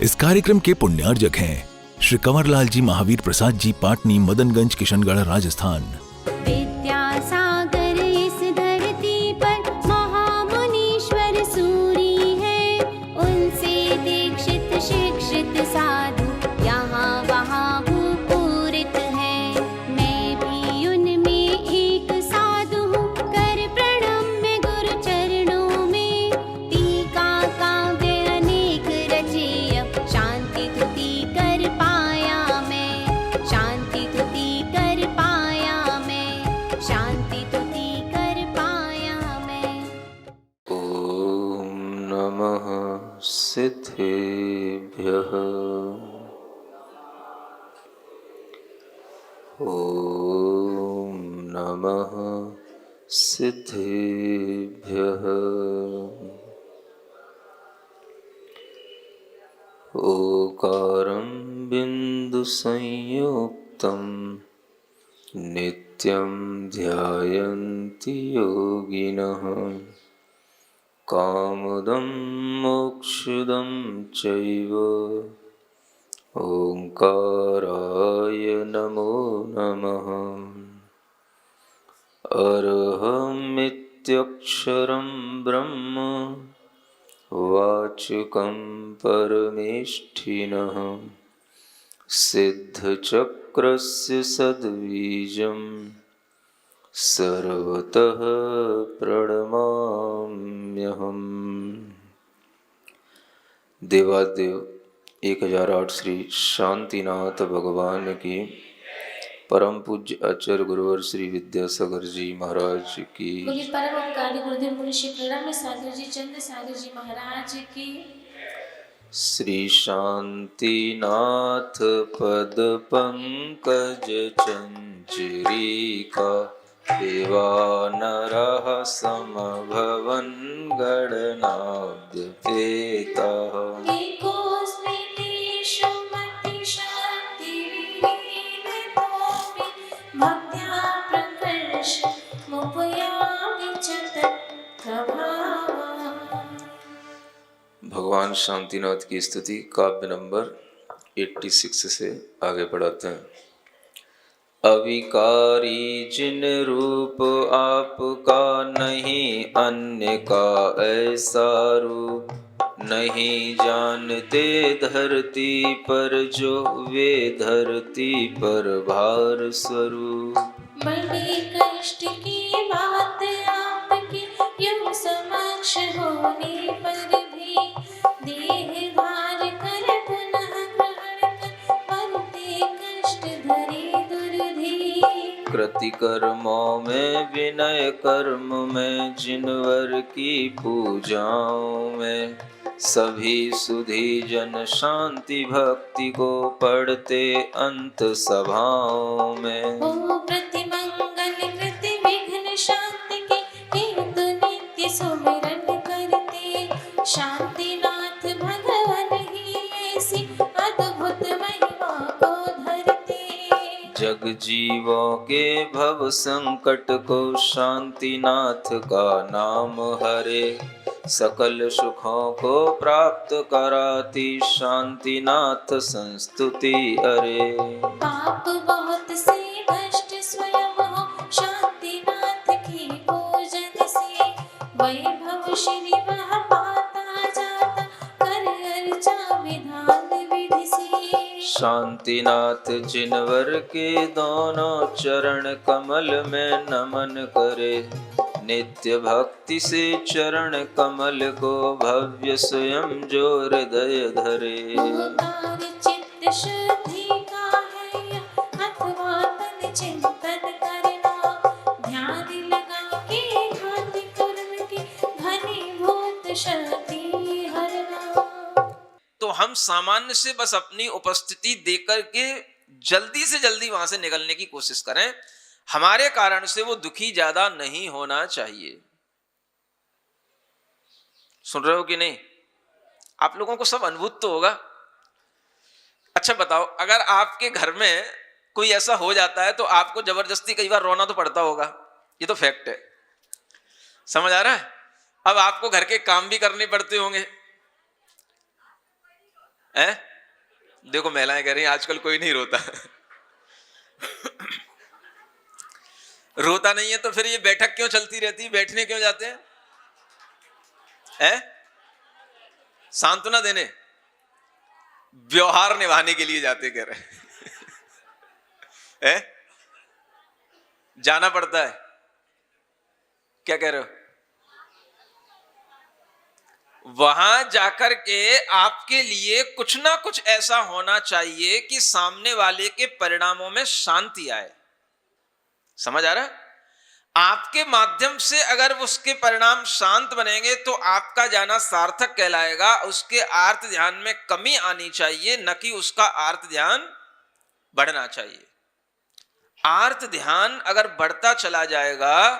इस कार्यक्रम के पुण्यार्जक हैं श्री कंवरलाल जी महावीर प्रसाद जी, पाटनी, मदनगंज, किशनगढ़, राजस्थान। विद्यासागर इस धरती पर महामुनीश्वर सूरी है, उनसे दीक्षित शिक्षित साधु यहाँ वहाँ भूपूरित है। मैं भी उनमें एक साधु हूँ, कर प्रणम्य गुरु चरणों में। टीका काव्य अनेक रचे, अब शांति तुति कर पाया मैं, शांति तुति कर पाया मैं, शांति तुति कर पाया मैं। ॐ नमः सिद्धेभ्यः। ॐ नमः सिद्धेभ्यः। ओकारं बिन्दुसंयुक्तं नित्यं ध्यायन्ति योगिनः। कामदं मोक्षदं चैव ओंकाराय नमो नमः। अरहमित्यक्षरं ब्रह्म वाचकं परमेष्ठिनः। सिद्धचक्रस्य सद्बीजं सर्वतः प्रणमाम्यहम्। देवादेव 1008 श्री शांतिनाथ भगवान की, परम पूज्य आचार्य गुरुवर श्री विद्यासागर जी महाराज की, परम ओंकारी गुरुदेव मुनि श्री प्रणम्य सागर जी चंद्र सागर जी महाराज की, श्री शांतिनाथ पद पंकज चंचरीका देवा नरः समभवन गणनाद्य पेता। एकोऽस्मितेषु मतिशान्तिर्विहीनतोऽपि भक्त्या प्रकर्षमुपयामि च तत्प्रभावम्। भगवान शांतिनाथ की स्तुति काव्य नंबर 86 से आगे बढ़ाते हैं। अविकारी जिन रूप आपका, नहीं अन्य का ऐसा रूप। नहीं जानते धरती पर जो, वे धरती पर भार स्वरूप। बड़े कष्ट की बात आपकी, युग समक्ष होने पर भी देह धार कर पुनः ग्रहण कर, बनते कष्ट धरे दुर्धि। कृति कर्मों में विनय कर्म में, जिनवर की पूजाओं में सभी सुधी जन शांति भक्ति को पढ़ते अंत सभाओं में। ओ प्रतिमंगल कृति विघ्न शांति के, हेतु नित्य सुमिरन करते। शांतिनाथ भगवान ही ऐसी अद्भुत महिमा को धरते। जग जीवों के भव संकट को शांतिनाथ का नाम हरे। सकल सुखों को प्राप्त कराती शांतिनाथ संस्तुति अरे। पाप बहुत से नष्ट स्वयं हो, शांतिनाथ की पूजन से। वैभव श्री वह पाता जाता, कर अर्चा विधान विधि से। शांतिनाथ जिनवर के दोनों चरण कमल में नमन करे। नित्य भक्ति से चरण कमल को भव्य स्वयं जो हृदय धरे। ओंकार चित्त शुद्धि का है यह, अथवा तन चिंतन करना। ध्यान लगा के घाति कर्म की, घनीभूत शक्ति हरना। तो हम सामान्य से बस अपनी उपस्थिति देकर के जल्दी से जल्दी वहां से निकलने की कोशिश करें। हमारे कारण से वो दुखी ज्यादा नहीं होना चाहिए। सुन रहे हो कि नहीं? आप लोगों को सब अनुभूत तो होगा। अच्छा बताओ, अगर आपके घर में कोई ऐसा हो जाता है तो आपको जबरदस्ती कई बार रोना तो पड़ता होगा, ये तो फैक्ट है। समझ आ रहा है? अब आपको घर के काम भी करने पड़ते होंगे, है? देखो महिलाएं कह रही हैं आजकल कोई नहीं रोता। रोता नहीं है तो फिर ये बैठक क्यों चलती रहती है, बैठने क्यों जाते हैं? सांत्वना देने, व्यवहार निभाने के लिए जाते कह रहे हैं। जाना पड़ता है। क्या कह रहे हो? वहां जाकर के आपके लिए कुछ ना कुछ ऐसा होना चाहिए कि सामने वाले के परिणामों में शांति आए। समझ आ रहा है? आपके माध्यम से अगर उसके परिणाम शांत बनेंगे तो आपका जाना सार्थक कहलाएगा। उसके आर्त ध्यान में कमी आनी चाहिए, न कि उसका आर्त ध्यान बढ़ना चाहिए। आर्त ध्यान अगर बढ़ता चला जाएगा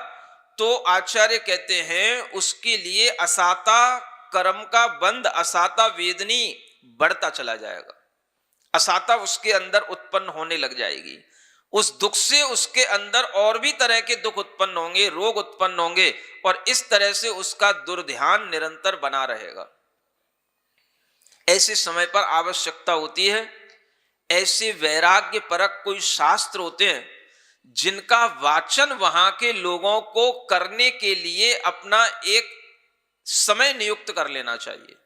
तो आचार्य कहते हैं उसके लिए असाता कर्म का बंध, असाता वेदनी बढ़ता चला जाएगा। असाता उसके अंदर उत्पन्न होने लग जाएगी। उस दुख से उसके अंदर और भी तरह के दुख उत्पन्न होंगे, रोग उत्पन्न होंगे, और इस तरह से उसका दुर्ध्यान निरंतर बना रहेगा। ऐसे समय पर आवश्यकता होती है, ऐसे वैराग्य परक कोई शास्त्र होते हैं जिनका वाचन वहां के लोगों को करने के लिए अपना एक समय नियुक्त कर लेना चाहिए,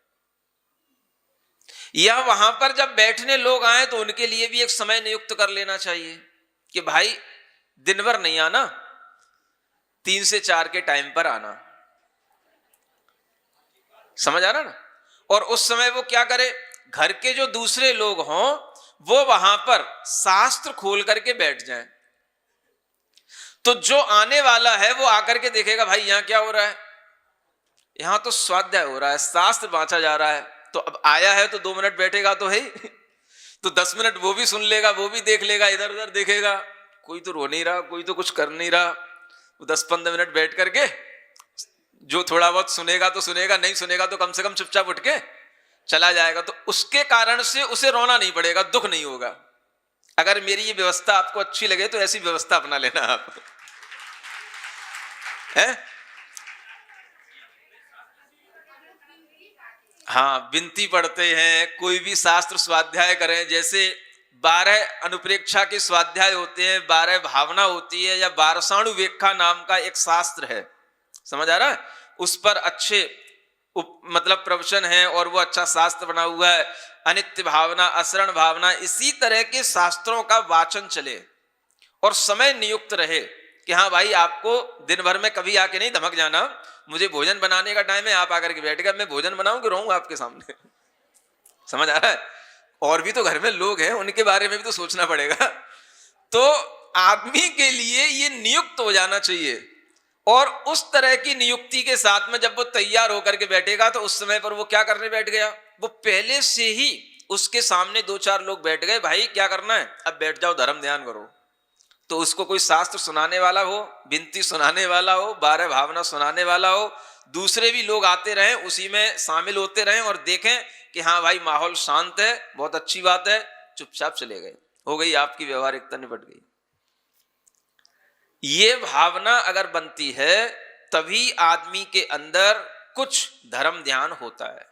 या वहां पर जब बैठने लोग आए तो उनके लिए भी एक समय नियुक्त कर लेना चाहिए कि भाई दिन भर नहीं आना, 3 से 4 के टाइम पर आना। समझ आ रहा ना? और उस समय वो क्या करे, घर के जो दूसरे लोग हों वो वहां पर शास्त्र खोल करके बैठ जाएं, तो जो आने वाला है वो आकर के देखेगा भाई यहां क्या हो रहा है, यहां तो स्वाध्याय हो रहा है, शास्त्र बांचा जा रहा है। तो अब आया है तो 2 मिनट बैठेगा तो है ही, तो 10 मिनट वो भी सुन लेगा, वो भी देख लेगा, इधर उधर देखेगा। कोई तो रो नहीं रहा, कोई तो कुछ कर नहीं रहा, वो 10-15 मिनट बैठ करके जो थोड़ा बहुत सुनेगा तो सुनेगा, नहीं सुनेगा तो कम से कम चुपचाप उठ के चला जाएगा। तो उसके कारण से उसे रोना नहीं पड़ेगा, दुख नहीं होगा। अगर मेरी ये व्यवस्था आपको अच्छी लगे तो ऐसी व्यवस्था अपना लेना आप, है? हाँ, विनती पढ़ते हैं, कोई भी शास्त्र स्वाध्याय करें, जैसे 12 अनुप्रेक्षा के स्वाध्याय होते हैं, 12 भावना होती है, या 12 व्याख्या नाम का एक शास्त्र है। समझ आ रहा है? उस पर अच्छे मतलब प्रवचन है और वो अच्छा शास्त्र बना हुआ है। अनित्य भावना, असरण भावना, इसी तरह के शास्त्रों का वाचन चले और समय नियुक्त रहे कि हाँ भाई आपको दिन भर में कभी आके नहीं धमक जाना, मुझे भोजन बनाने का टाइम है, आप आकर के बैठ गए, मैं भोजन बनाऊंगी, रहूंगा आपके सामने। समझ आ रहा है? और भी तो घर में लोग हैं, उनके बारे में भी तो सोचना पड़ेगा। तो आदमी के लिए ये नियुक्त हो जाना चाहिए, और उस तरह की नियुक्ति के साथ में जब वो तैयार होकर के बैठेगा तो उस समय पर वो क्या करने बैठ गया, वो पहले से ही उसके सामने 2-4 लोग बैठ गए, भाई क्या करना है, अब बैठ जाओ, धर्म ध्यान करो। तो उसको कोई शास्त्र सुनाने वाला हो, विनती सुनाने वाला हो, 12 भावना सुनाने वाला हो, दूसरे भी लोग आते रहें, उसी में शामिल होते रहें और देखें कि हाँ भाई माहौल शांत है, बहुत अच्छी बात है, चुपचाप चले गए, हो गई आपकी व्यवहारिकता, निपट गई। ये भावना अगर बनती है तभी आदमी के अंदर कुछ धर्म ध्यान होता है।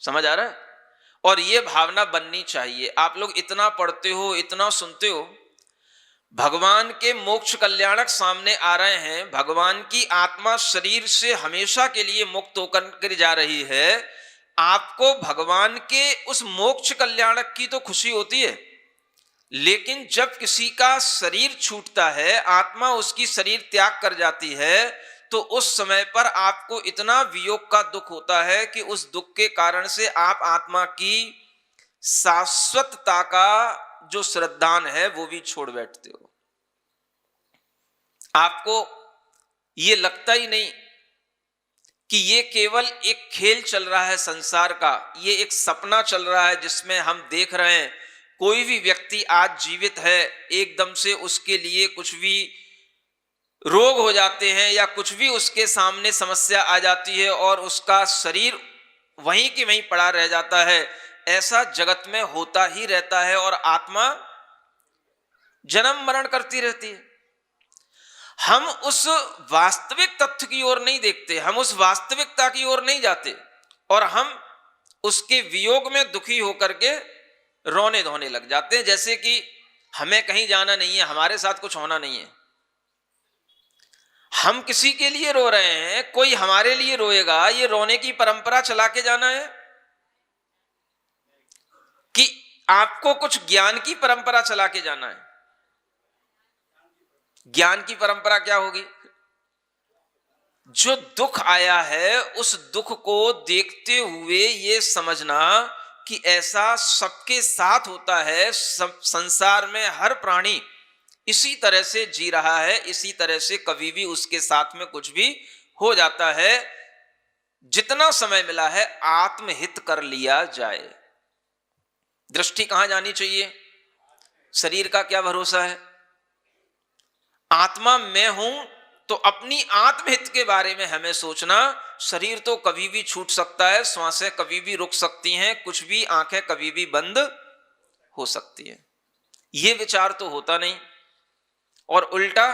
समझ आ रहा है? और ये भावना बननी चाहिए। आप लोग इतना पढ़ते हो, इतना सुनते हो, भगवान के मोक्ष कल्याणक सामने आ रहे हैं, भगवान की आत्मा शरीर से हमेशा के लिए मुक्त होकर जा रही है, आपको भगवान के उस मोक्ष कल्याणक की तो खुशी होती है, लेकिन जब किसी का शरीर छूटता है, आत्मा उसकी शरीर त्याग कर जाती है, तो उस समय पर आपको इतना वियोग का दुख होता है कि उस दुख के कारण से आप आत्मा की शाश्वतता का जो श्रद्धान है वो भी छोड़ बैठते हो। आपको ये लगता ही नहीं कि ये केवल एक खेल चल रहा है संसार का, ये एक सपना चल रहा है जिसमें हम देख रहे हैं कोई भी व्यक्ति आज जीवित है, एकदम से उसके लिए कुछ भी रोग हो जाते हैं या कुछ भी उसके सामने समस्या आ जाती है और उसका शरीर वहीं की वहीं पड़ा रह जाता है। ऐसा जगत में होता ही रहता है और आत्मा जन्म मरण करती रहती है। हम उस वास्तविक तथ्य की ओर नहीं देखते, हम उस वास्तविकता की ओर नहीं जाते और हम उसके वियोग में दुखी होकर के रोने धोने लग जाते हैं, जैसे कि हमें कहीं जाना नहीं है, हमारे साथ कुछ होना नहीं है। हम किसी के लिए रो रहे हैं, कोई हमारे लिए रोएगा, ये रोने की परंपरा चला के जाना है कि आपको कुछ ज्ञान की परंपरा चला के जाना है? ज्ञान की परंपरा क्या होगी? जो दुख आया है उस दुख को देखते हुए ये समझना कि ऐसा सबके साथ होता है, सब संसार में हर प्राणी इसी तरह से जी रहा है, इसी तरह से कभी भी उसके साथ में कुछ भी हो जाता है। जितना समय मिला है आत्महित कर लिया जाए। दृष्टि कहां जानी चाहिए? शरीर का क्या भरोसा है? आत्मा मैं हूं तो अपनी आत्महित के बारे में हमें सोचना। शरीर तो कभी भी छूट सकता है, श्वासें कभी भी रुक सकती हैं, कुछ भी, आंखें कभी भी बंद हो सकती हैं। ये विचार तो होता नहीं, और उल्टा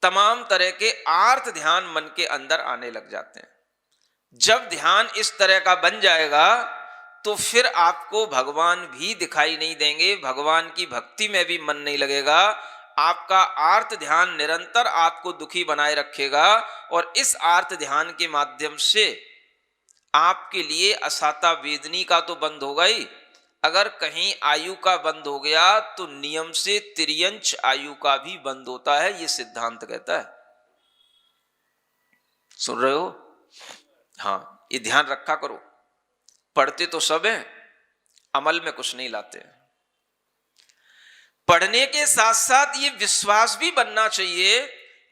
तमाम तरह के आर्त ध्यान मन के अंदर आने लग जाते हैं। जब ध्यान इस तरह का बन जाएगा तो फिर आपको भगवान भी दिखाई नहीं देंगे, भगवान की भक्ति में भी मन नहीं लगेगा। आपका आर्त ध्यान निरंतर आपको दुखी बनाए रखेगा, और इस आर्त ध्यान के माध्यम से आपके लिए असाता वेदनी का तो बंद होगा ही, अगर कहीं आयु का बंद हो गया तो नियम से तिर्यंच आयु का भी बंद होता है, ये सिद्धांत कहता है। सुन रहे हो? हाँ, ये ध्यान रखा करो। पढ़ते तो सब हैं, अमल में कुछ नहीं लाते हैं। पढ़ने के साथ साथ ये विश्वास भी बनना चाहिए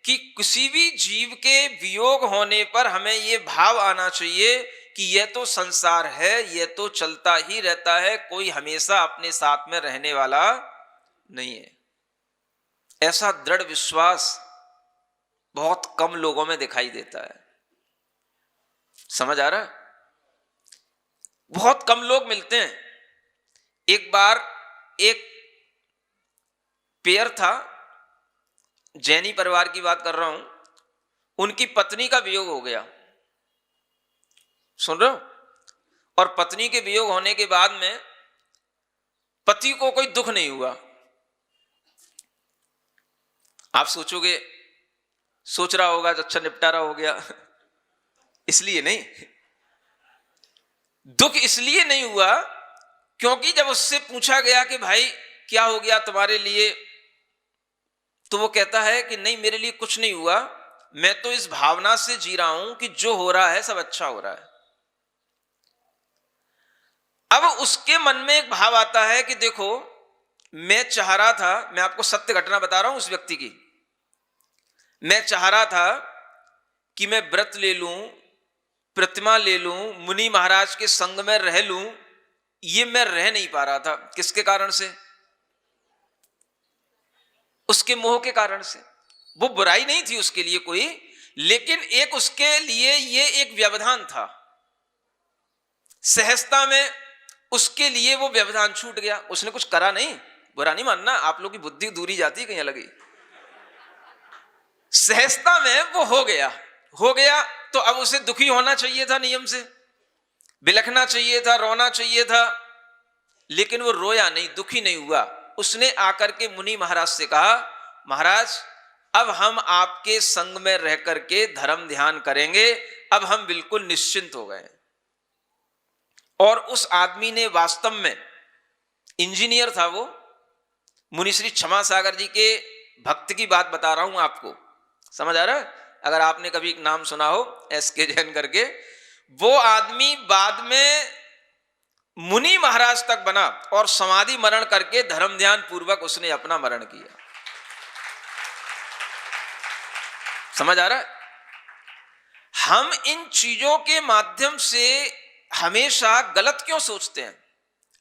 कि किसी भी जीव के वियोग होने पर हमें ये भाव आना चाहिए कि यह तो संसार है, यह तो चलता ही रहता है, कोई हमेशा अपने साथ में रहने वाला नहीं है। ऐसा दृढ़ विश्वास बहुत कम लोगों में दिखाई देता है। समझ आ रहा है? बहुत कम लोग मिलते हैं। एक बार एक पेयर था, जैनी परिवार की बात कर रहा हूं, उनकी पत्नी का वियोग हो गया। सुन रहे हो? और पत्नी के वियोग होने के बाद में पति को कोई दुख नहीं हुआ। आप सोचोगे, सोच रहा होगा अच्छा निपटारा हो गया, इसलिए नहीं। दुख इसलिए नहीं हुआ क्योंकि जब उससे पूछा गया कि भाई क्या हो गया तुम्हारे लिए, तो वो कहता है कि नहीं, मेरे लिए कुछ नहीं हुआ, मैं तो इस भावना से जी रहा हूं कि जो हो रहा है सब अच्छा हो रहा है। अब उसके मन में एक भाव आता है कि देखो, मैं चाह रहा था, मैं आपको सत्य घटना बता रहा हूं उस व्यक्ति की, मैं चाह रहा था कि मैं व्रत ले लूं, प्रतिमा ले लूं, मुनि महाराज के संग में रह लूं, ये मैं रह नहीं पा रहा था। किसके कारण से? उसके मोह के कारण से। वो बुराई नहीं थी उसके लिए कोई, लेकिन एक उसके लिए ये एक व्यवधान था। सहजता में उसके लिए वो व्यवधान छूट गया। उसने कुछ करा नहीं, बुरा नहीं मानना, आप लोग की बुद्धि दूरी जाती है कहीं अलग ही। सहजता में वो हो गया तो अब उसे दुखी होना चाहिए था, नियम से बिलखना चाहिए था, रोना चाहिए था, लेकिन वो रोया नहीं, दुखी नहीं हुआ। उसने आकर के मुनि महाराज से कहा, महाराज अब हम आपके संग में रह करके धर्म ध्यान करेंगे, अब हम बिल्कुल निश्चिंत हो गए। और उस आदमी ने वास्तव में इंजीनियर था, वो मुनिश्री क्षमा सागर जी के भक्त की बात बता रहा हूं आपको, समझ आ रहा है? अगर आपने कभी नाम सुना हो एसके जैन करके, वो आदमी बाद में मुनि महाराज तक बना और समाधि मरण करके धर्म ध्यान पूर्वक उसने अपना मरण किया। समझ आ रहा है? हम इन चीजों के माध्यम से हमेशा गलत क्यों सोचते हैं?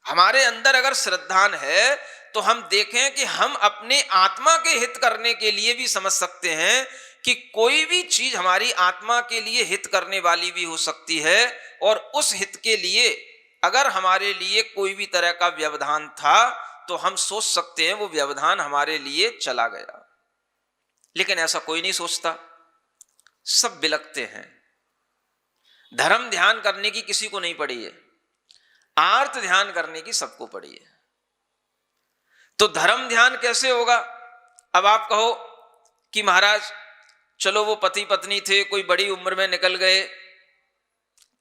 हमारे अंदर अगर श्रद्धान है तो हम देखें कि हम अपने आत्मा के हित करने के लिए भी समझ सकते हैं कि कोई भी चीज हमारी आत्मा के लिए हित करने वाली भी हो सकती है, और उस हित के लिए अगर हमारे लिए कोई भी तरह का व्यवधान था तो हम सोच सकते हैं वो व्यवधान हमारे लिए चला गया। लेकिन ऐसा कोई नहीं सोचता, सब बिलखते हैं। धर्म ध्यान करने की किसी को नहीं पड़ी है, आर्त ध्यान करने की सबको पड़ी है। तो धर्म ध्यान कैसे होगा? अब आप कहो कि महाराज चलो वो पति पत्नी थे, कोई बड़ी उम्र में निकल गए,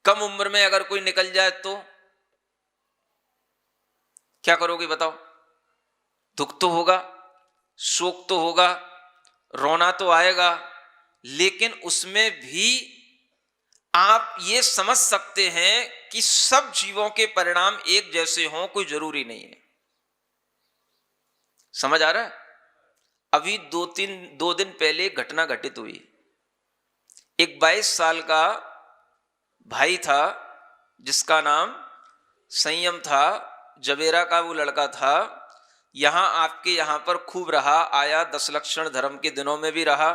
कम उम्र में अगर कोई निकल जाए तो क्या करोगे बताओ? दुख तो होगा, शोक तो होगा, रोना तो आएगा, लेकिन उसमें भी आप ये समझ सकते हैं कि सब जीवों के परिणाम एक जैसे हों, कोई जरूरी नहीं है। समझ आ रहा है? अभी दो दिन पहले एक घटना घटित हुई। एक 22 साल का भाई था जिसका नाम संयम था, जबेरा का वो लड़का था। यहां आपके यहां पर खूब रहा आया, 10 लक्षण धर्म के दिनों में भी रहा,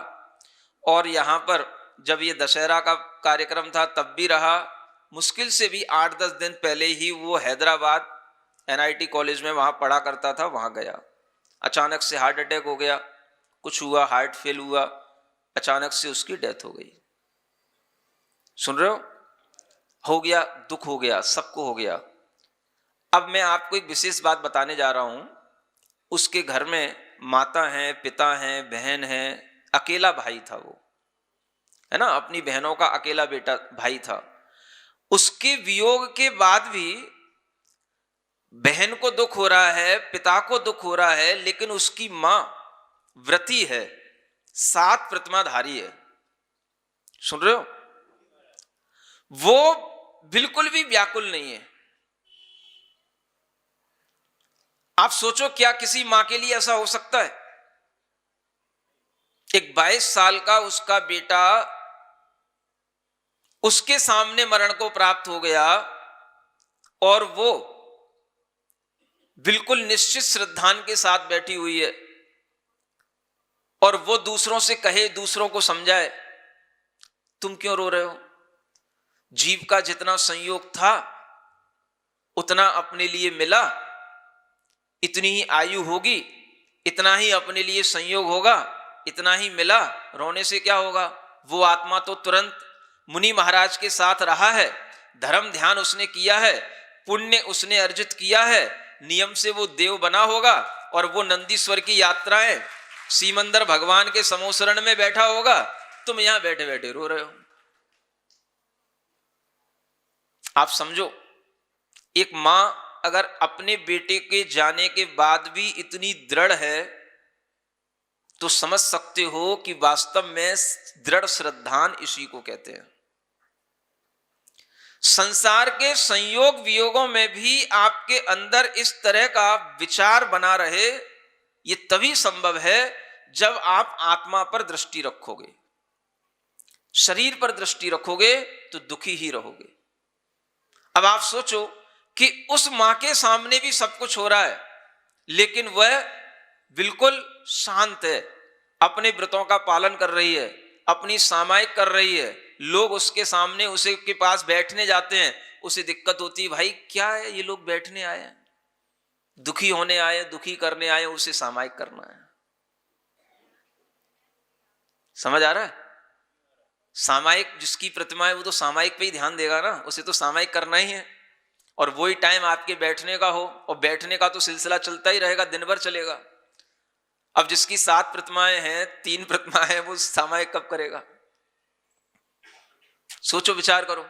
और यहां पर जब ये दशहरा का कार्यक्रम था तब भी रहा। मुश्किल से भी 8-10 दिन पहले ही वो हैदराबाद NIT कॉलेज में वहां पढ़ा करता था, वहां गया। अचानक से हार्ट अटैक हो गया, कुछ हुआ, हार्ट फेल हुआ, अचानक से उसकी डेथ हो गई। सुन रहे हो गया, दुख हो गया, सबको हो गया। अब मैं आपको एक विशेष बात बताने जा रहा हूं। उसके घर में माता हैं, पिता हैं, बहन है, अकेला भाई था वो, है ना, अपनी बहनों का अकेला बेटा भाई था। उसके वियोग के बाद भी बहन को दुख हो रहा है, पिता को दुख हो रहा है, लेकिन उसकी मां व्रती है, 7 प्रतिमाधारी है। सुन रहे हो? वो बिल्कुल भी व्याकुल नहीं है। आप सोचो क्या किसी मां के लिए ऐसा हो सकता है? एक 22 साल का उसका बेटा उसके सामने मरण को प्राप्त हो गया और वो बिल्कुल निश्चित श्रद्धान के साथ बैठी हुई है, और वो दूसरों से कहे, दूसरों को समझाए, तुम क्यों रो रहे हो? जीव का जितना संयोग था उतना अपने लिए मिला, इतनी ही आयु होगी, इतना ही अपने लिए संयोग होगा, इतना ही मिला, रोने से क्या होगा? वो आत्मा तो तुरंत मुनि महाराज के साथ रहा है, धर्म ध्यान उसने किया है, पुण्य उसने अर्जित किया है, नियम से वो देव बना होगा, और वो नंदीश्वर की यात्राएं सीमंदर भगवान के समोसरण में बैठा होगा। तुम यहां बैठे बैठे रो रहे हो। आप समझो, एक मां अगर अपने बेटे के जाने के बाद भी इतनी दृढ़ है तो समझ सकते हो कि वास्तव में दृढ़ श्रद्धान इसी को कहते हैं। संसार के संयोग वियोगों में भी आपके अंदर इस तरह का विचार बना रहे, ये तभी संभव है जब आप आत्मा पर दृष्टि रखोगे। शरीर पर दृष्टि रखोगे तो दुखी ही रहोगे। अब आप सोचो कि उस मां के सामने भी सब कुछ हो रहा है, लेकिन वह बिल्कुल शांत है, अपने व्रतों का पालन कर रही है, अपनी सामायिक कर रही है। लोग उसके सामने उसे के पास बैठने जाते हैं, उसे दिक्कत होती है, भाई क्या है ये लोग बैठने आए हैं, दुखी होने आए, दुखी करने आए, उसे सामायिक करना है। समझ आ रहा है? सामायिक जिसकी प्रतिमा है वो तो सामायिक पे ही ध्यान देगा ना, उसे तो सामायिक करना ही है। और वही टाइम आपके बैठने का हो, और बैठने का तो सिलसिला चलता ही रहेगा, दिन भर चलेगा। अब जिसकी 7 प्रतिमाएं हैं, 3 प्रतिमाएं हैं, वो सामायिक कब करेगा? सोचो, विचार करो।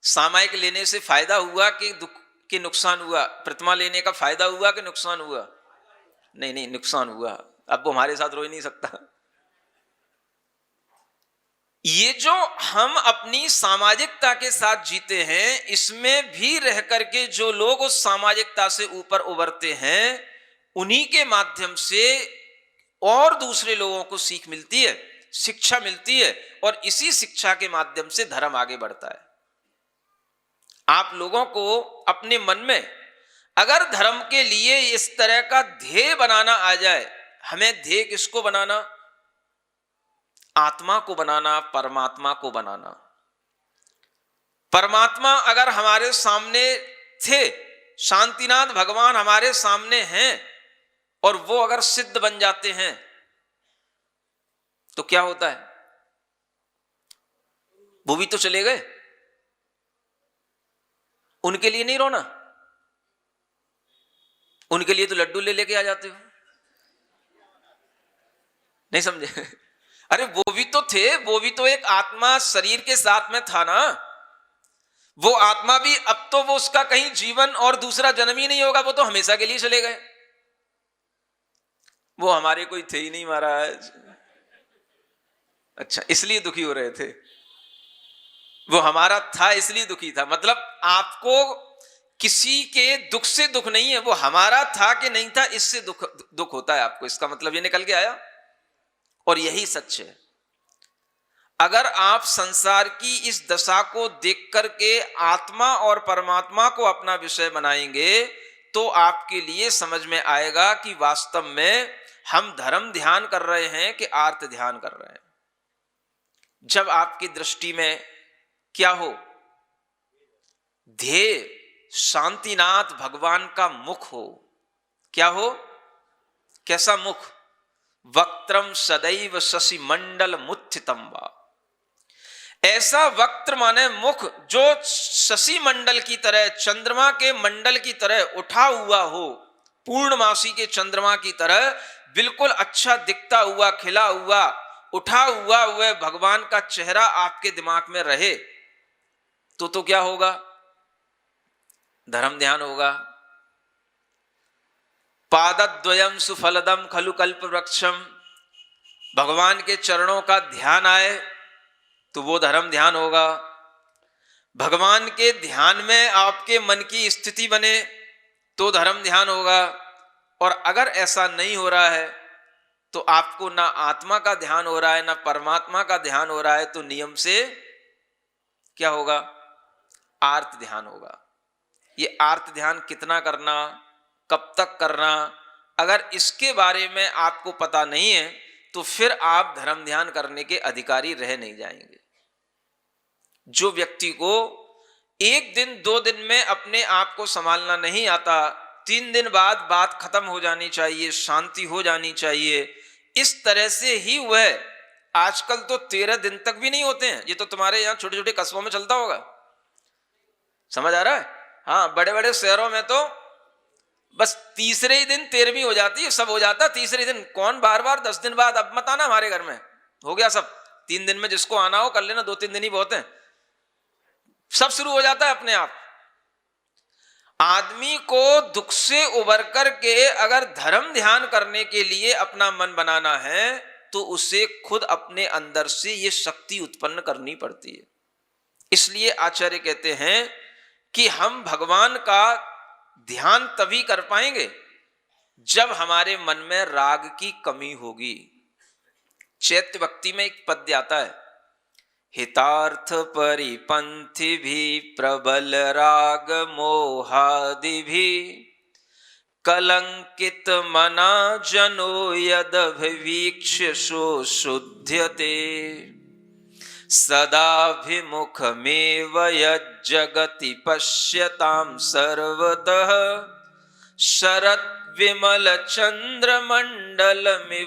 सामायिक लेने से फायदा हुआ कि दुख कि नुकसान हुआ? प्रतिमा लेने का फायदा हुआ कि नुकसान हुआ? नहीं नहीं, नुकसान हुआ। अब वो हमारे साथ रो ही नहीं सकता। ये जो हम अपनी सामाजिकता के साथ जीते हैं, इसमें भी रह करके जो लोग उस सामाजिकता से ऊपर उभरते हैं, उन्हीं के माध्यम से और दूसरे लोगों को सीख मिलती है, शिक्षा मिलती है, और इसी शिक्षा के माध्यम से धर्म आगे बढ़ता है। आप लोगों को अपने मन में अगर धर्म के लिए इस तरह का ध्येय बनाना आ जाए, हमें ध्येय किसको बनाना? आत्मा को बनाना, परमात्मा को बनाना। परमात्मा अगर हमारे सामने थे, शांतिनाथ भगवान हमारे सामने हैं, और वो अगर सिद्ध बन जाते हैं तो क्या होता है? वो भी तो चले गए, उनके लिए नहीं रोना? उनके लिए तो लड्डू ले लेके आ जाते हो। नहीं समझे? अरे वो भी तो थे, वो भी तो एक आत्मा शरीर के साथ में था ना। वो आत्मा भी अब तो वो उसका कहीं जीवन और दूसरा जन्म ही नहीं होगा, वो तो हमेशा के लिए चले गए। वो हमारे कोई थे ही नहीं महाराज। अच्छा, इसलिए दुखी हो रहे थे? वो हमारा था इसलिए दुखी था। मतलब आपको किसी के दुख से दुख नहीं है, वो हमारा था कि नहीं था इससे दुख होता है आपको। इसका मतलब ये निकल के आया। और यही सच है। अगर आप संसार की इस दशा को देख करके आत्मा और परमात्मा को अपना विषय बनाएंगे तो आपके लिए समझ में आएगा कि वास्तव में हम धर्म ध्यान कर रहे हैं कि आर्त ध्यान कर रहे हैं। जब आपकी दृष्टि में क्या हो, ध्येय शांतिनाथ भगवान का मुख हो। क्या हो? कैसा मुख? वक्त्रम सदैव शशि मंडल मुत्थितम वा। ऐसा वक्त्र माने मुख जो शशि मंडल की तरह, चंद्रमा के मंडल की तरह उठा हुआ हो, पूर्णमासी के चंद्रमा की तरह बिल्कुल अच्छा दिखता हुआ, खिला हुआ, उठा हुआ वह भगवान का चेहरा आपके दिमाग में रहे तो क्या होगा? धर्म ध्यान होगा। पादद्वयम सुफलदम खलु कल्प वृक्षम। भगवान के चरणों का ध्यान आए तो वो धर्म ध्यान होगा। भगवान के ध्यान में आपके मन की स्थिति बने तो धर्म ध्यान होगा। और अगर ऐसा नहीं हो रहा है तो आपको ना आत्मा का ध्यान हो रहा है ना परमात्मा का ध्यान हो रहा है, तो नियम से क्या होगा? आर्त ध्यान होगा। ये आर्त ध्यान कितना करना, कब तक करना, अगर इसके बारे में आपको पता नहीं है तो फिर आप धर्म ध्यान करने के अधिकारी रह नहीं जाएंगे। जो व्यक्ति को एक दिन 2 दिन में अपने आप को संभालना नहीं आता, 3 दिन बाद बात खत्म हो जानी चाहिए, शांति हो जानी चाहिए, इस तरह से ही वह, आजकल तो 13 दिन तक भी नहीं होते हैं। ये तो तुम्हारे यहाँ छोटे छोटे कस्बों में चलता होगा, समझ आ रहा है? हाँ, बड़े बड़े शहरों में तो बस तीसरे ही दिन 13वीं हो जाती है, सब हो जाता तीसरे दिन। कौन बार बार 10 दिन बाद? अब मत आना हमारे घर में, हो गया सब। 3 दिन में जिसको आना हो कर लेना, 2-3 दिन ही बहुत है, सब शुरू हो जाता है अपने आप। आदमी को दुख से उबर करके अगर धर्म ध्यान करने के लिए अपना मन बनाना है तो उसे खुद अपने अंदर से ये शक्ति उत्पन्न करनी पड़ती है। इसलिए आचार्य कहते हैं कि हम भगवान का ध्यान तभी कर पाएंगे जब हमारे मन में राग की कमी होगी। चैत्य भक्ति में एक पद्य आता है, हितार्थ परिपंथी भी प्रबल राग मोहादि भी कलंकित मना जनो यदभिवीक्ष सो शुध्यते सदाभिमुखमेव यज्जगति पश्यतां सर्वतः शरद विमल चंद्र मंडलमिवोत्थितं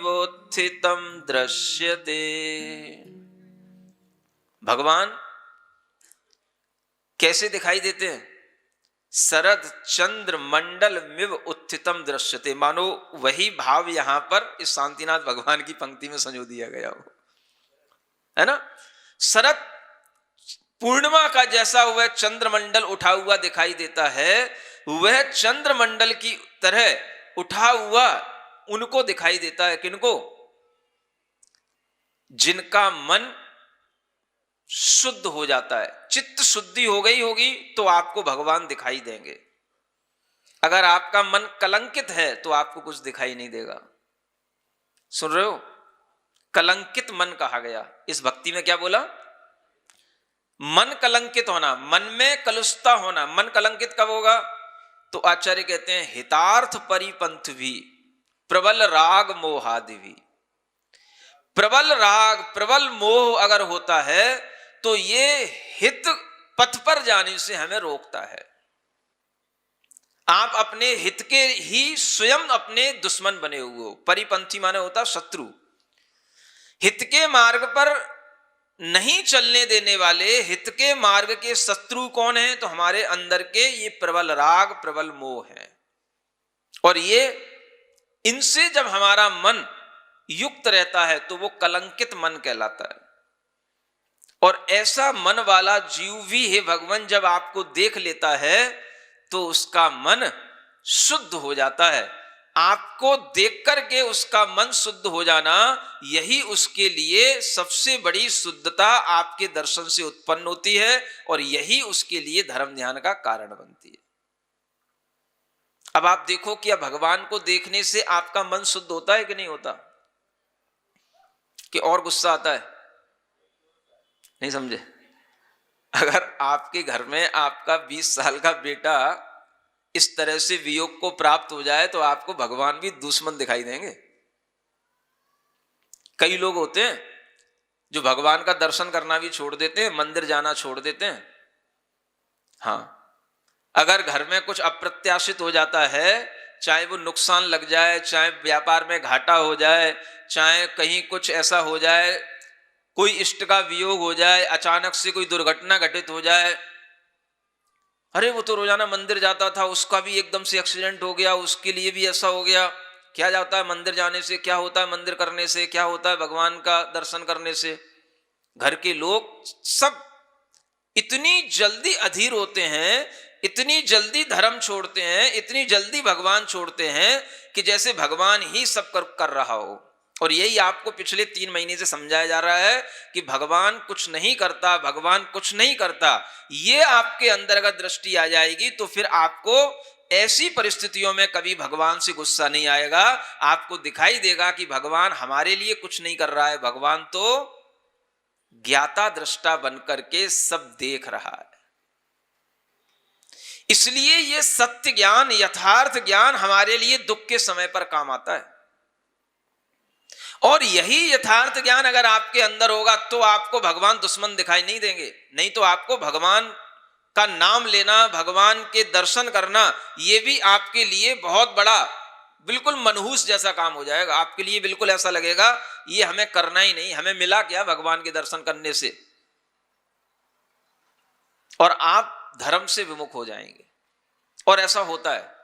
दृश्यते। भगवान कैसे दिखाई देते हैं? शरद चंद्र मंडल मिव उत्थितम दृश्यते। मानो वही भाव यहां पर इस शांतिनाथ भगवान की पंक्ति में संजो दिया गया हो, है ना? शरद पूर्णिमा का जैसा वह चंद्रमंडल उठा हुआ दिखाई देता है, वह चंद्रमंडल की तरह उठा हुआ उनको दिखाई देता है। किनको? जिनका मन शुद्ध हो जाता है, चित्त शुद्धि हो गई होगी तो आपको भगवान दिखाई देंगे। अगर आपका मन कलंकित है तो आपको कुछ दिखाई नहीं देगा। सुन रहे हो? कलंकित मन कहा गया। इस भक्ति में क्या बोला? मन कलंकित होना, मन में कलुषता होना। मन कलंकित कब होगा? तो आचार्य कहते हैं हितार्थ परिपंथ भी प्रबल राग मोहादि भी। प्रबल राग, प्रबल मोह अगर होता है तो ये हित पथ पर जाने से हमें रोकता है। आप अपने हित के ही स्वयं अपने दुश्मन बने हुए हो। परिपंथी माने होता शत्रु। हित के मार्ग पर नहीं चलने देने वाले हित के मार्ग के शत्रु कौन है? तो हमारे अंदर के ये प्रबल राग, प्रबल मोह है। और ये इनसे जब हमारा मन युक्त रहता है तो वो कलंकित मन कहलाता है। और ऐसा मन वाला जीव भी है भगवान जब आपको देख लेता है तो उसका मन शुद्ध हो जाता है। आपको देख करके उसका मन शुद्ध हो जाना, यही उसके लिए सबसे बड़ी शुद्धता आपके दर्शन से उत्पन्न होती है और यही उसके लिए धर्म ध्यान का कारण बनती है। अब आप देखो क्या भगवान को देखने से आपका मन शुद्ध होता है कि नहीं होता? कि और गुस्सा आता है? नहीं समझे? अगर आपके घर में आपका 20 साल का बेटा इस तरह से वियोग को प्राप्त हो जाए तो आपको भगवान भी दुश्मन दिखाई देंगे। कई लोग होते हैं जो भगवान का दर्शन करना भी छोड़ देते हैं, मंदिर जाना छोड़ देते हैं। हाँ, अगर घर में कुछ अप्रत्याशित हो जाता है, चाहे वो नुकसान लग जाए, चाहे व्यापार में घाटा हो जाए, चाहे कहीं कुछ ऐसा हो जाए, कोई इष्ट का वियोग हो जाए, अचानक से कोई दुर्घटना घटित हो जाए, अरे वो तो रोजाना मंदिर जाता था, उसका भी एकदम से एक्सीडेंट हो गया, उसके लिए भी ऐसा हो गया। क्या जाता है मंदिर जाने से? क्या होता है मंदिर करने से? क्या होता है भगवान का दर्शन करने से? घर के लोग सब इतनी जल्दी अधीर होते हैं, इतनी जल्दी धर्म छोड़ते हैं, इतनी जल्दी भगवान छोड़ते हैं कि जैसे भगवान ही सब कर रहा हो। और यही आपको पिछले 3 महीने से समझाया जा रहा है कि भगवान कुछ नहीं करता, भगवान कुछ नहीं करता। ये आपके अंदर अगर दृष्टि आ जाएगी तो फिर आपको ऐसी परिस्थितियों में कभी भगवान से गुस्सा नहीं आएगा। आपको दिखाई देगा कि भगवान हमारे लिए कुछ नहीं कर रहा है, भगवान तो ज्ञाता दृष्टा बनकर के सब देख रहा है। इसलिए ये सत्य ज्ञान, यथार्थ ज्ञान हमारे लिए दुख के समय पर काम आता है। और यही यथार्थ ज्ञान अगर आपके अंदर होगा तो आपको भगवान दुश्मन दिखाई नहीं देंगे। नहीं तो आपको भगवान का नाम लेना, भगवान के दर्शन करना, ये भी आपके लिए बहुत बड़ा बिल्कुल मनहूस जैसा काम हो जाएगा। आपके लिए बिल्कुल ऐसा लगेगा ये हमें करना ही नहीं, हमें मिला क्या भगवान के दर्शन करने से, और आप धर्म से विमुख हो जाएंगे। और ऐसा होता है,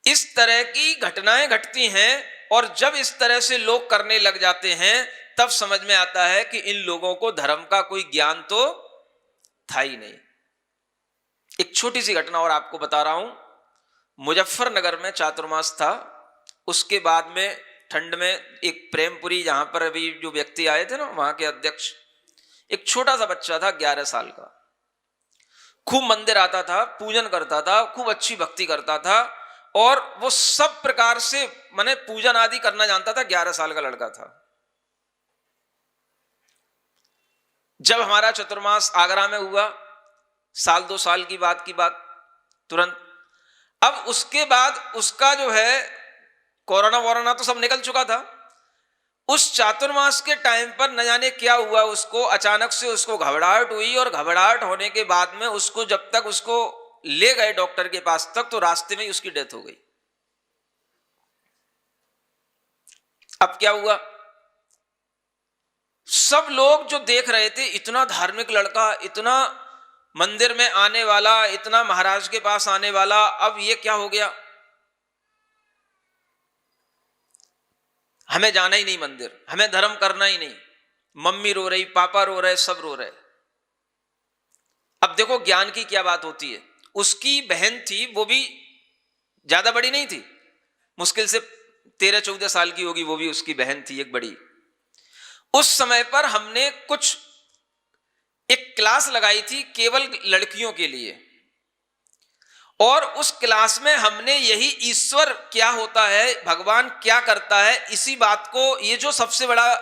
इस तरह की घटनाएं घटती हैं। और जब इस तरह से लोग करने लग जाते हैं तब समझ में आता है कि इन लोगों को धर्म का कोई ज्ञान तो था ही नहीं। एक छोटी सी घटना और आपको बता रहा हूं। मुजफ्फरनगर में चातुर्मास था, उसके बाद में ठंड में एक प्रेमपुरी, जहां पर अभी जो व्यक्ति आए थे ना, वहां के अध्यक्ष, एक छोटा सा बच्चा था 11 साल का, खूब मंदिर आता था, पूजन करता था, खूब अच्छी भक्ति करता था और वो सब प्रकार से माने पूजन आदि करना जानता था। 11 साल का लड़का था। जब हमारा चतुर्मास आगरा में हुआ, 1-2 साल की बात तुरंत, अब उसके बाद उसका जो है कोरोना वोरोना तो सब निकल चुका था। उस चातुर्मास के टाइम पर न जाने क्या हुआ, उसको अचानक से उसको घबराहट हुई और घबराहट होने के बाद में उसको जब तक उसको ले गए डॉक्टर के पास तक तो रास्ते में ही उसकी डेथ हो गई। अब क्या हुआ, सब लोग जो देख रहे थे, इतना धार्मिक लड़का, इतना मंदिर में आने वाला, इतना महाराज के पास आने वाला, अब ये क्या हो गया, हमें जाना ही नहीं मंदिर, हमें धर्म करना ही नहीं। मम्मी रो रही, पापा रो रहे, सब रो रहे। अब देखो ज्ञान की क्या बात होती है। उसकी बहन थी, वो भी ज्यादा बड़ी नहीं थी, मुश्किल से 13-14 साल की होगी, वो भी उसकी बहन थी एक बड़ी। उस समय पर हमने कुछ एक क्लास लगाई थी केवल लड़कियों के लिए, और उस क्लास में हमने यही ईश्वर क्या होता है, भगवान क्या करता है, इसी बात को, ये जो सबसे बड़ा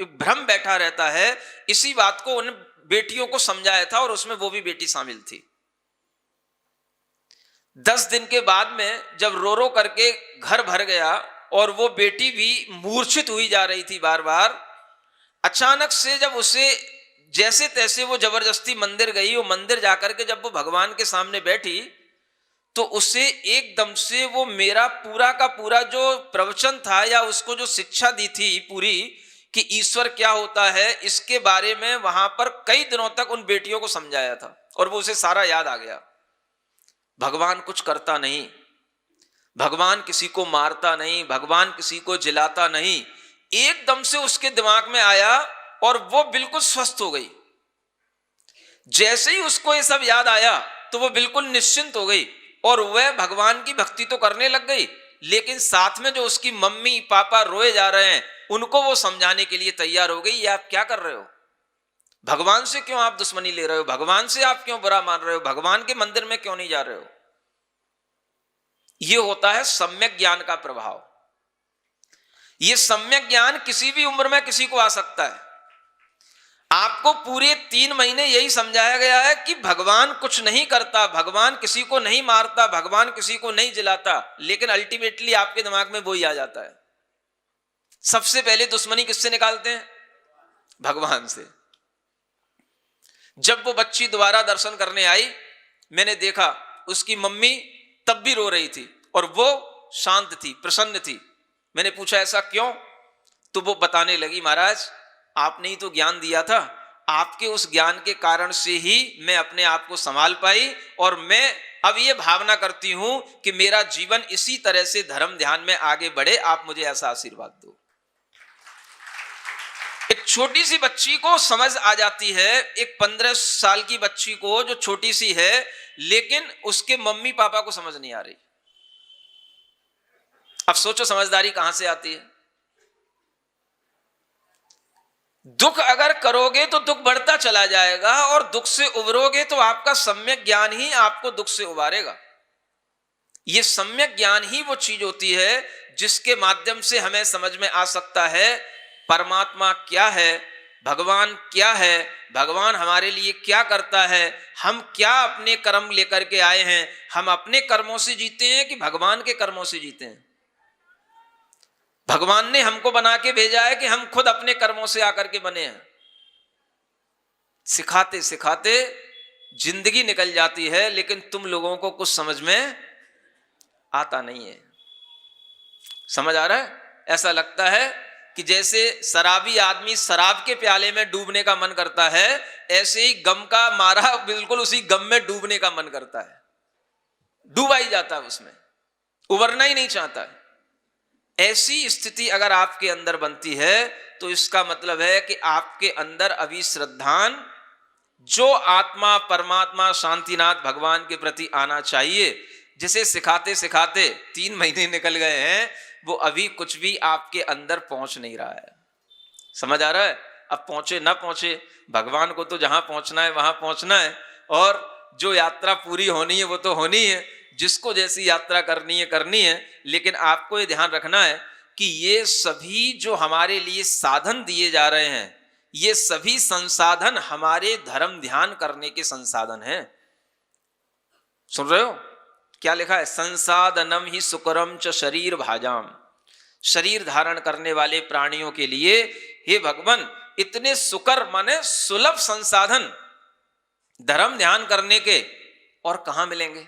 भ्रम बैठा रहता है, इसी बात को उन बेटियों को समझाया था और उसमें वो भी बेटी शामिल थी। 10 दिन के बाद में जब रो रो करके घर भर गया और वो बेटी भी मूर्छित हुई जा रही थी बार बार, अचानक से जब उसे जैसे तैसे वो जबरदस्ती मंदिर गई, वो मंदिर जाकर के जब वो भगवान के सामने बैठी तो उसे एकदम से वो मेरा पूरा का पूरा जो प्रवचन था या उसको जो शिक्षा दी थी पूरी, कि ईश्वर क्या होता है, इसके बारे में वहां पर कई दिनों तक उन बेटियों को समझाया था और वो उसे सारा याद आ गया। भगवान कुछ करता नहीं, भगवान किसी को मारता नहीं, भगवान किसी को जिलाता नहीं। एकदम से उसके दिमाग में आया और वो बिल्कुल स्वस्थ हो गई। जैसे ही उसको ये सब याद आया तो वो बिल्कुल निश्चिंत हो गई और वह भगवान की भक्ति तो करने लग गई, लेकिन साथ में जो उसकी मम्मी पापा रोए जा रहे हैं उनको वो समझाने के लिए तैयार हो गई, ये आप क्या कर रहे हो, भगवान से क्यों आप दुश्मनी ले रहे हो, भगवान से आप क्यों बुरा मान रहे हो, भगवान के मंदिर में क्यों नहीं जा रहे हो। ये होता है सम्यक ज्ञान का प्रभाव। ये सम्यक ज्ञान किसी भी उम्र में किसी को आ सकता है। आपको पूरे 3 महीने यही समझाया गया है कि भगवान कुछ नहीं करता, भगवान किसी को नहीं मारता, भगवान किसी को नहीं जिलाता, लेकिन अल्टीमेटली आपके दिमाग में वही आ जाता है। सबसे पहले दुश्मनी किससे निकालते हैं? भगवान से। जब वो बच्ची दोबारा दर्शन करने आई, मैंने देखा उसकी मम्मी तब भी रो रही थी और वो शांत थी, प्रसन्न थी। मैंने पूछा ऐसा क्यों? तो वो बताने लगी, महाराज आपने ही तो ज्ञान दिया था, आपके उस ज्ञान के कारण से ही मैं अपने आप को संभाल पाई और मैं अब ये भावना करती हूं कि मेरा जीवन इसी तरह से धर्म ध्यान में आगे बढ़े, आप मुझे ऐसा आशीर्वाद दो। एक छोटी सी बच्ची को समझ आ जाती है, एक 15 साल की बच्ची को जो छोटी सी है, लेकिन उसके मम्मी पापा को समझ नहीं आ रही। अब सोचो समझदारी कहां से आती है। दुख अगर करोगे तो दुख बढ़ता चला जाएगा और दुख से उबरोगे तो आपका सम्यक ज्ञान ही आपको दुख से उबारेगा। यह सम्यक ज्ञान ही वो चीज होती है जिसके माध्यम से हमें समझ में आ सकता है परमात्मा क्या है, भगवान क्या है, भगवान हमारे लिए क्या करता है, हम क्या अपने कर्म लेकर के आए हैं, हम अपने कर्मों से जीते हैं कि भगवान के कर्मों से जीते हैं। भगवान ने हमको बना के भेजा है कि हम खुद अपने कर्मों से आकर के बने हैं। सिखाते सिखाते जिंदगी निकल जाती है, लेकिन तुम लोगों को कुछ समझ में आता नहीं है। समझ आ रहा है? ऐसा लगता है कि जैसे शराबी आदमी शराब के प्याले में डूबने का मन करता है, ऐसे ही गम का मारा बिल्कुल उसी गम में डूबने का मन करता है, डूबा ही जाता है उसमें, उबरना ही नहीं चाहता है। ऐसी स्थिति अगर आपके अंदर बनती है तो इसका मतलब है कि आपके अंदर अभी श्रद्धान जो आत्मा परमात्मा शांतिनाथ भगवान के प्रति आना चाहिए, जिसे सिखाते सिखाते 3 महीने निकल गए हैं, वो अभी कुछ भी आपके अंदर पहुंच नहीं रहा है। समझ आ रहा है? अब पहुंचे ना पहुंचे, भगवान को तो जहां पहुंचना है वहां पहुंचना है, और जो यात्रा पूरी होनी है वो तो होनी है, जिसको जैसी यात्रा करनी है करनी है। लेकिन आपको ये ध्यान रखना है कि ये सभी जो हमारे लिए साधन दिए जा रहे हैं, ये सभी संसाधन हमारे धर्म ध्यान करने के संसाधन हैं। सुन रहे हो क्या लिखा है? संसाधनम ही सुकरम च शरीर भाजाम। शरीर धारण करने वाले प्राणियों के लिए हे भगवान इतने सुकर माने सुलभ संसाधन धर्म ध्यान करने के और कहां मिलेंगे?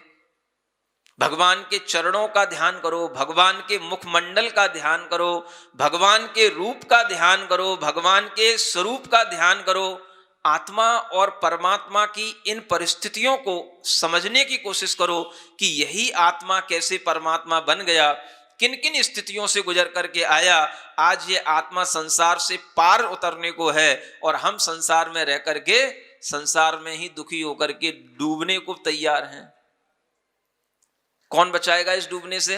भगवान के चरणों का ध्यान करो, भगवान के मुखमंडल का ध्यान करो, भगवान के रूप का ध्यान करो, भगवान के स्वरूप का ध्यान करो। आत्मा और परमात्मा की इन परिस्थितियों को समझने की कोशिश करो कि यही आत्मा कैसे परमात्मा बन गया, किन किन स्थितियों से गुजर करके आया। आज ये आत्मा संसार से पार उतरने को है और हम संसार में रह करके संसार में ही दुखी होकर के डूबने को तैयार हैं। कौन बचाएगा इस डूबने से?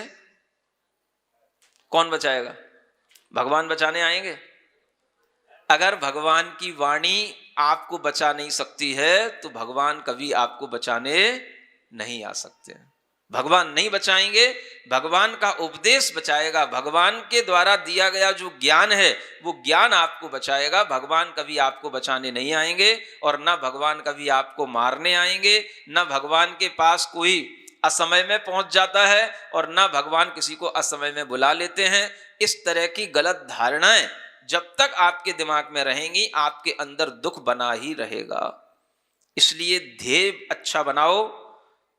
कौन बचाएगा? भगवान बचाने आएंगे। अगर भगवान की वाणी आपको बचा नहीं सकती है तो भगवान कभी आपको बचाने नहीं आ सकते। भगवान नहीं बचाएंगे, भगवान का उपदेश बचाएगा, भगवान के द्वारा दिया गया जो ज्ञान है वो ज्ञान आपको बचाएगा। भगवान कभी आपको बचाने नहीं आएंगे और ना भगवान कभी आपको मारने आएंगे, ना भगवान के पास कोई असमय में पहुंच जाता है और ना भगवान किसी को असमय में बुला लेते हैं। इस तरह की गलत धारणाएं जब तक आपके दिमाग में रहेंगी आपके अंदर दुख बना ही रहेगा। इसलिए ध्येय अच्छा बनाओ,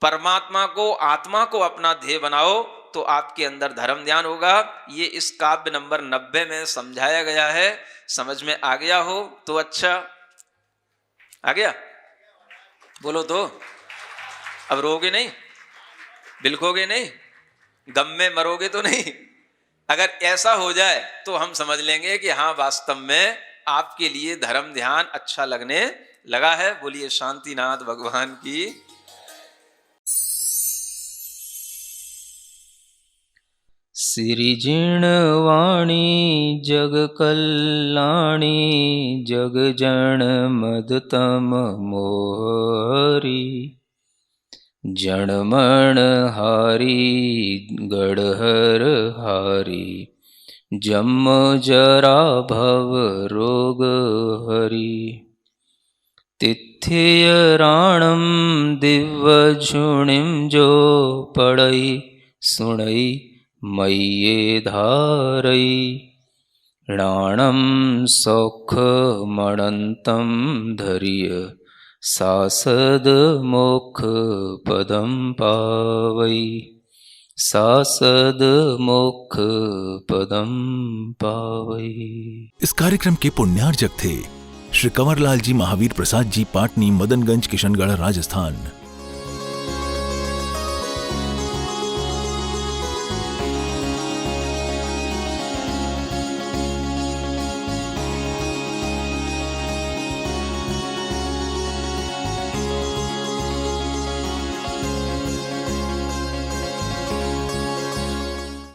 परमात्मा को आत्मा को अपना ध्येय बनाओ, तो आपके अंदर धर्म ध्यान होगा। ये इस काव्य नंबर 90 में समझाया गया है। समझ में आ गया हो तो अच्छा, आ गया? बोलो तो। अब रोगे नहीं, बिलखोगे नहीं, गम में मरोगे तो नहीं? अगर ऐसा हो जाए तो हम समझ लेंगे कि हाँ वास्तव में आपके लिए धर्म ध्यान अच्छा लगने लगा है। बोलिए शांतिनाथ भगवान की। सिरिजिणवाणी जग कल्याणी जग जन मदतम मोहरी जनमण हारी गढ़हर हारी जम जरा भव रोग हरि तिथ्य राणम दिव्य झुणिम जो पड़ई सुणई मय्ये धारई राणम सौख मणंतम धैर्य सासद मोक्ष पदम पावई सासद मोक्ष पदम पावई। इस कार्यक्रम के पुण्यार्जक थे श्री कंवरलाल जी महावीर प्रसाद जी, पाटनी, मदनगंज, किशनगढ़, राजस्थान।